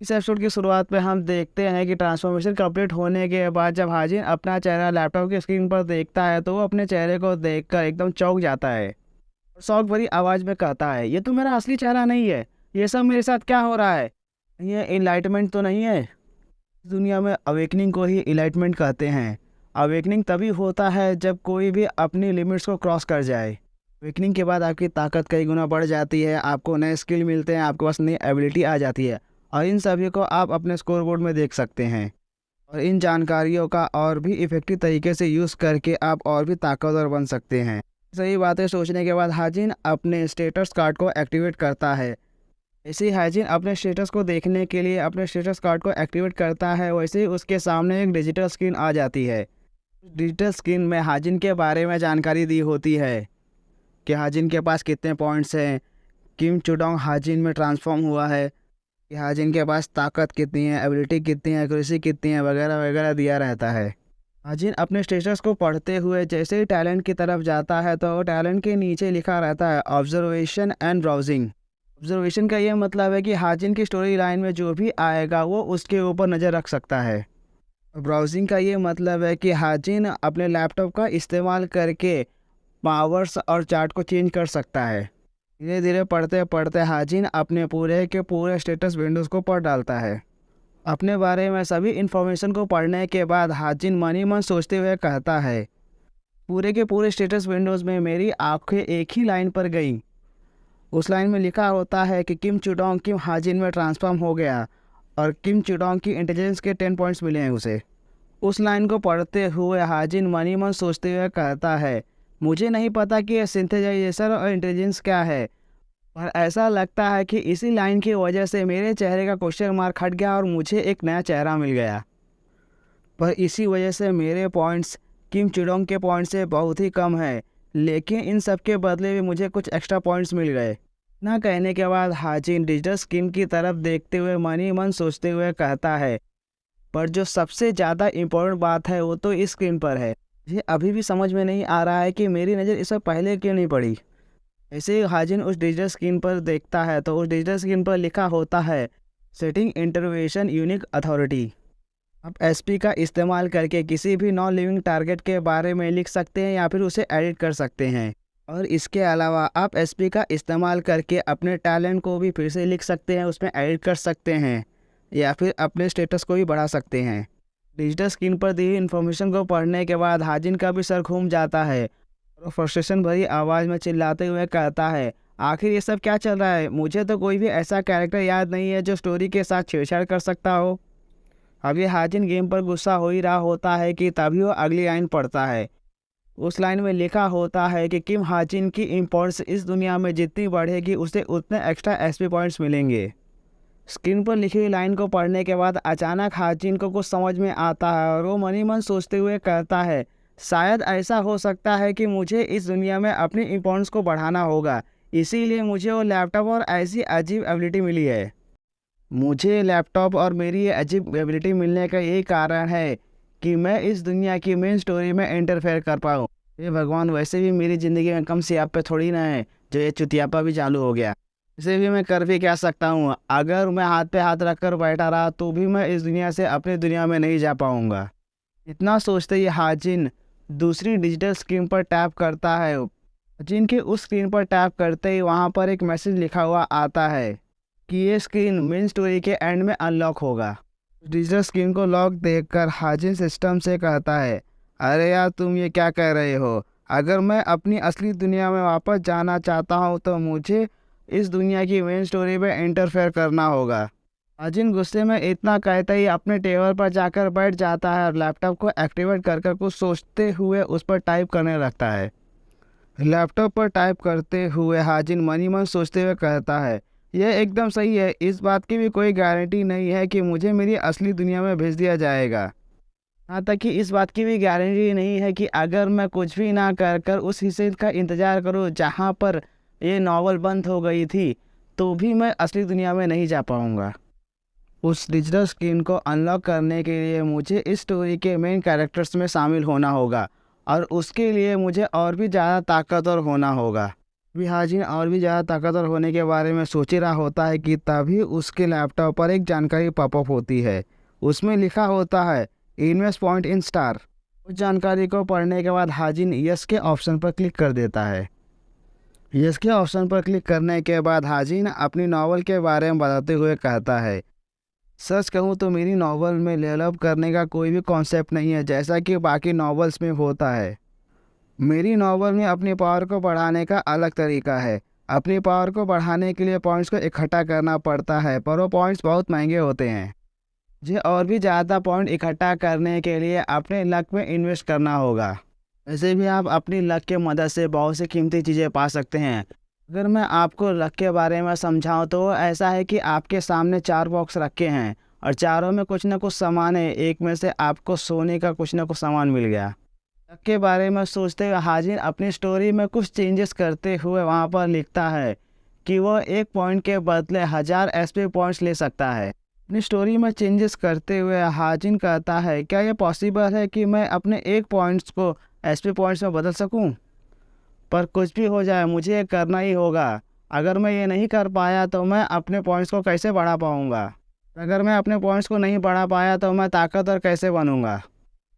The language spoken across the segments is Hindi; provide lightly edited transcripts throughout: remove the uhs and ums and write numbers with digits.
इस एपिसोड की शुरुआत में हम देखते हैं कि ट्रांसफॉर्मेशन कंप्लीट होने के बाद जब हाजिन अपना चेहरा लैपटॉप की स्क्रीन पर देखता है तो वो अपने चेहरे को देखकर एकदम चौंक जाता है और शौक भरी आवाज़ में कहता है, ये तो मेरा असली चेहरा नहीं है। ये सब मेरे साथ क्या हो रहा है? ये इनलाइटमेंट तो नहीं है? इस दुनिया में अवेकनिंग को ही इनलाइटमेंट कहते हैं। अवेकनिंग तभी होता है जब कोई भी अपनी लिमिट्स को क्रॉस कर जाए। अवेकनिंग के बाद आपकी ताकत कई गुना बढ़ जाती है, आपको नए स्किल मिलते हैं, आपके पास नई एबिलिटी आ जाती है और इन सभी को आप अपने स्कोर बोर्ड में देख सकते हैं। और इन जानकारियों का और भी इफ़ेक्टिव तरीके से यूज़ करके आप और भी ताकतवर बन सकते हैं। सही बातें सोचने के बाद हाजिन अपने स्टेटस कार्ड को एक्टिवेट करता है। ऐसे ही हाजिन अपने स्टेटस को देखने के लिए अपने स्टेटस कार्ड को एक्टिवेट करता है, वैसे ही उसके सामने एक डिजिटल स्क्रीन आ जाती है। डिजिटल स्क्रीन में हाजिन के बारे में जानकारी दी होती है कि हाजिन के पास कितने पॉइंट्स हैं, किम चुडोंग हाजिन में ट्रांसफॉर्म हुआ है, कि हाजिन के पास ताकत कितनी है, एबिलिटी कितनी है, एक्यूरेसी कितनी है, वगैरह वगैरह दिया रहता है। हाजिन अपने स्टेटस को पढ़ते हुए जैसे ही टैलेंट की तरफ जाता है तो टैलेंट के नीचे लिखा रहता है ऑब्जर्वेशन एंड ब्राउजिंग। ऑब्जर्वेशन का ये मतलब है कि हाजिन की स्टोरी लाइन में जो भी आएगा वो उसके ऊपर नज़र रख सकता है। ब्राउजिंग का ये मतलब है कि हाजिन अपने लैपटॉप का इस्तेमाल करके पावर्स और चार्ट को चेंज कर सकता है। धीरे धीरे पढ़ते पढ़ते हाजिन अपने पूरे के पूरे स्टेटस विंडोज़ को पढ़ डालता है। अपने बारे में सभी इन्फॉर्मेशन को पढ़ने के बाद हाजिन मन ही मन सोचते हुए कहता है, पूरे के पूरे स्टेटस विंडोज़ में मेरी आंखें एक ही लाइन पर गई। उस लाइन में लिखा होता है कि किम चुडोंग किम हाजिन में ट्रांसफॉर्म हो गया और किम चुडोंग की इंटेलिजेंस के 10 पॉइंट्स मिले हैं उसे। उस लाइन को पढ़ते हुए हाजिन मन ही मन सोचते हुए कहता है, मुझे नहीं पता कि सिंथेसाइजेशन और इंटेलिजेंस क्या है, पर ऐसा लगता है कि इसी लाइन की वजह से मेरे चेहरे का क्वेश्चन मार्क हट गया और मुझे एक नया चेहरा मिल गया। पर इसी वजह से मेरे पॉइंट्स किम चिडोंग के पॉइंट से बहुत ही कम है, लेकिन इन सब के बदले भी मुझे कुछ एक्स्ट्रा पॉइंट्स मिल गए। ना कहने के बाद हाजिन डिजिटल स्क्रीन की तरफ देखते हुए मन ही मन सोचते हुए कहता है, पर जो सबसे ज़्यादा इम्पोर्टेंट बात है वो तो इस स्क्रीन पर है। मुझे अभी भी समझ में नहीं आ रहा है कि मेरी नज़र इस पर पहले क्यों नहीं पड़ी। ऐसे ही हाजिन उस डिजिटल स्क्रीन पर देखता है तो उस डिजिटल स्क्रीन पर लिखा होता है सेटिंग इंटरवेंशन यूनिक अथॉरिटी। आप एसपी का इस्तेमाल करके किसी भी नॉन लिविंग टारगेट के बारे में लिख सकते हैं या फिर उसे एडिट कर सकते हैं। और इसके अलावा आप एसपी का इस्तेमाल करके अपने टैलेंट को भी फिर से लिख सकते हैं, उसमें एडिट कर सकते हैं या फिर अपने स्टेटस को भी बढ़ा सकते हैं। डिजिटल स्क्रीन पर दी हुई इन्फॉर्मेशन को पढ़ने के बाद हाजिन का भी सर घूम जाता है और फ्रस्ट्रेशन भरी आवाज़ में चिल्लाते हुए कहता है, आखिर ये सब क्या चल रहा है? मुझे तो कोई भी ऐसा कैरेक्टर याद नहीं है जो स्टोरी के साथ छेड़छाड़ कर सकता हो। अभी हाजिन गेम पर गुस्सा हो ही रहा होता है कि तभी वो अगली लाइन पढ़ता है। उस लाइन में लिखा होता है कि किम हाजिन की इम्पोर्टेंस इस दुनिया में जितनी बढ़ेगी उसे उतने एक्स्ट्रा एसपी पॉइंट्स मिलेंगे। स्क्रीन पर लिखी हुई लाइन को पढ़ने के बाद अचानक हाजिन को कुछ समझ में आता है और वो मन ही मन सोचते हुए कहता है, शायद ऐसा हो सकता है कि मुझे इस दुनिया में अपनी इम्पोर्टेंस को बढ़ाना होगा, इसीलिए मुझे वो लैपटॉप और ऐसी अजीब एबिलिटी मिली है। मुझे लैपटॉप और मेरी ये अजीब एबिलिटी मिलने का यही कारण है कि मैं इस दुनिया की मेन स्टोरी में इंटरफेयर कर पाऊँ। ये भगवान, वैसे भी मेरी ज़िंदगी में कम सियाप पे थोड़ी ना है जो ये चुतियापा भी चालू हो गया। इसे भी मैं कर भी क्या सकता हूँ? अगर मैं हाथ पे हाथ रख कर बैठा रहा तो भी मैं इस दुनिया से अपनी दुनिया में नहीं जा पाऊँगा। इतना सोचते ही हाजिन दूसरी डिजिटल स्क्रीन पर टैप करता है। हाजिन के उस स्क्रीन पर टैप करते ही वहाँ पर एक मैसेज लिखा हुआ आता है कि ये स्क्रीन मेन स्टोरी के एंड में अनलॉक होगा। डिजिटल स्क्रीन को लॉक देखकर हाजिन सिस्टम से कहता है, अरे यार तुम ये क्या कह रहे हो? अगर मैं अपनी असली दुनिया में वापस जाना चाहता हूँ तो मुझे इस दुनिया की मेन स्टोरी में इंटरफेयर करना होगा। हाजिन गुस्से में इतना कहते ही अपने टेबल पर जाकर बैठ जाता है और लैपटॉप को एक्टिवेट कर कर कुछ सोचते हुए उस पर टाइप करने लगता है। लैपटॉप पर टाइप करते हुए हाजिन मन ही मन सोचते हुए कहता है, यह एकदम सही है, इस बात की भी कोई गारंटी नहीं है कि मुझे मेरी असली दुनिया में भेज दिया जाएगा। यहाँ तक कि इस बात की भी गारंटी नहीं है कि अगर मैं कुछ भी ना कर कर उस हिस्से का इंतज़ार करूँ जहाँ पर ये नॉवल बंद हो गई थी, तो भी मैं असली दुनिया में नहीं जा पाऊँगा। उस डिजिटल स्क्रीन को अनलॉक करने के लिए मुझे इस स्टोरी के मेन कैरेक्टर्स में शामिल होना होगा और उसके लिए मुझे और भी ज़्यादा ताकतवर होना होगा। भी हाजिन और भी ज़्यादा ताकतवर होने के बारे में सोच ही रहा होता है कि तभी उसके लैपटॉप पर एक जानकारी पॉपअप होती है। उसमें लिखा होता है इन्वेस्ट पॉइंट इन स्टार। उस जानकारी को पढ़ने के बाद हाजिन यस के ऑप्शन पर क्लिक कर देता है। यस के ऑप्शन पर क्लिक करने के बाद हाजिन अपनी नावल के बारे में बताते हुए कहता है, सच कहूँ तो मेरी नावल में लेवल अप करने का कोई भी कॉन्सेप्ट नहीं है जैसा कि बाकी नावल्स में होता है। मेरी नावल में अपनी पावर को बढ़ाने का अलग तरीका है। अपनी पावर को बढ़ाने के लिए पॉइंट्स को इकट्ठा करना पड़ता है, पर वो पॉइंट्स बहुत महंगे होते हैं। मुझे और भी ज़्यादा पॉइंट इकट्ठा करने के लिए अपने लक में इन्वेस्ट करना होगा। वैसे भी आप अपनी लक की मदद से बहुत सी कीमती चीज़ें पा सकते हैं। अगर मैं आपको लक के बारे में समझाऊं तो ऐसा है कि आपके सामने 4 बॉक्स रखे हैं और चारों में कुछ ना कुछ सामान है। एक में से आपको सोने का कुछ ना कुछ सामान मिल गया। लक के बारे में सोचते हुए हाजिर अपनी स्टोरी में कुछ चेंजेस करते हुए वहाँ पर लिखता है कि वो 1 पॉइंट के बदले 1000 एसपी पॉइंट्स ले सकता है। अपनी स्टोरी में चेंजेस करते हुए हाजिन कहता है, क्या यह पॉसिबल है कि मैं अपने 1 पॉइंट्स को एसपी पॉइंट्स में बदल सकूं? पर कुछ भी हो जाए मुझे ये करना ही होगा। अगर मैं ये नहीं कर पाया तो मैं अपने पॉइंट्स को कैसे बढ़ा पाऊंगा? अगर मैं अपने पॉइंट्स को नहीं बढ़ा पाया तो मैं ताकतवर कैसे बनूंगा?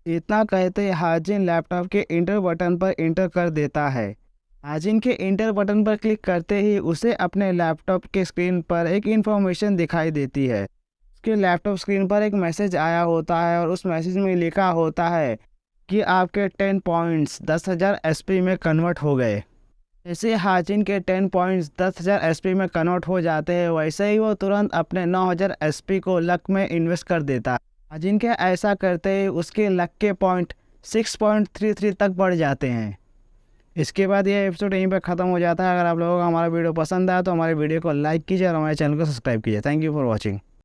इतना कहते ही हाजिन लैपटॉप के इंटर बटन पर इंटर कर देता है। हाजिन के इंटर बटन पर क्लिक करते ही उसे अपने लैपटॉप के स्क्रीन पर एक इन्फॉर्मेशन दिखाई देती है। उसके लैपटॉप स्क्रीन पर एक मैसेज आया होता है और उस मैसेज में लिखा होता है कि आपके 10 पॉइंट्स 10,000 एसपी में कन्वर्ट हो गए। जैसे हाजिन के 10 पॉइंट्स 10,000 एसपी में कन्वर्ट हो जाते हैं वैसे ही वो तुरंत अपने 9,000 एसपी को लक में इन्वेस्ट कर देता है। हाजिन के ऐसा करते ही उसके लक के पॉइंट 6.33 तक बढ़ जाते हैं। इसके बाद ये एपिसोड यहीं पर ख़त्म हो जाता है। अगर आप लोगों को हमारा वीडियो पसंद आया तो हमारे वीडियो को लाइक कीजिए और हमारे चैनल को सब्सक्राइब कीजिए। Thank you for watching.